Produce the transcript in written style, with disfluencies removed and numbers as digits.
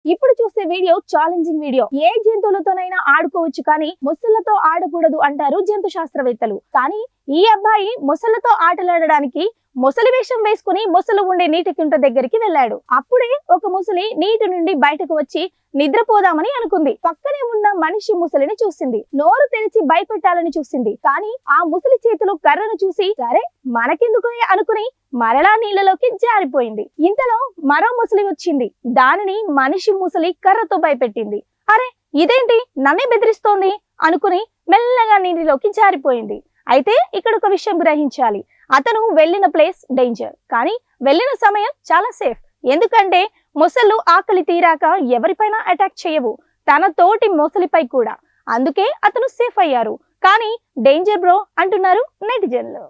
ఇప్పుడు చూసే video challenging video. ఏ జంతువులతోనైనా ఆడుకోవచ్చు కానీ మొసళ్ళతో ఆడకూడదు అంటారు జంతు శాస్త్రవేత్తలు. కానీ ఈ అబ్బాయి మొసళ్ళతో ఆటలాడడానికి మొసలి వేషం వేసుకుని మొసలు ఉండే నీటి కుంట దగ్గరికి వెళ్ళాడు. అప్పుడే ఒక ముసలి నీటి నుండి బయటకు వచ్చి నిద్రపోదామని అనుకుంది. పక్కనే ఉన్న మనిషి ముసలిని చూసింది. నోరు తెరిచి భయపెట్టాలని చూసింది. కానీ ఆ ముసలి చేతిలో కర్రను చూసి సరే మనకెందుకు అనుకుని మరలా నీళ్ళలోకి జారిపోయింది. ఇంతలో మరో ముసలి వచ్చింది. దానిని మనిషి ముసలి కర్రతో భయపెట్టింది. అరే ఇదేంటి నన్నే బెదిరిస్తోంది అనుకుని మెల్లగా నీటిలోకి జారిపోయింది. అయితే ఇక్కడ ఒక విషయం గ్రహించాలి. అతను వెళ్ళిన ప్లేస్ డేంజర్, కానీ వెళ్ళిన సమయం చాలా సేఫ్. ఎందుకంటే మొసళ్ళు ఆకలి తీరాక ఎవరిపైన అటాక్ చేయవు, తన తోటి మొసలిపై కూడా. అందుకే అతను సేఫ్ అయ్యారు. కానీ డేంజర్ బ్రో అంటున్నారు నెటిజన్లు.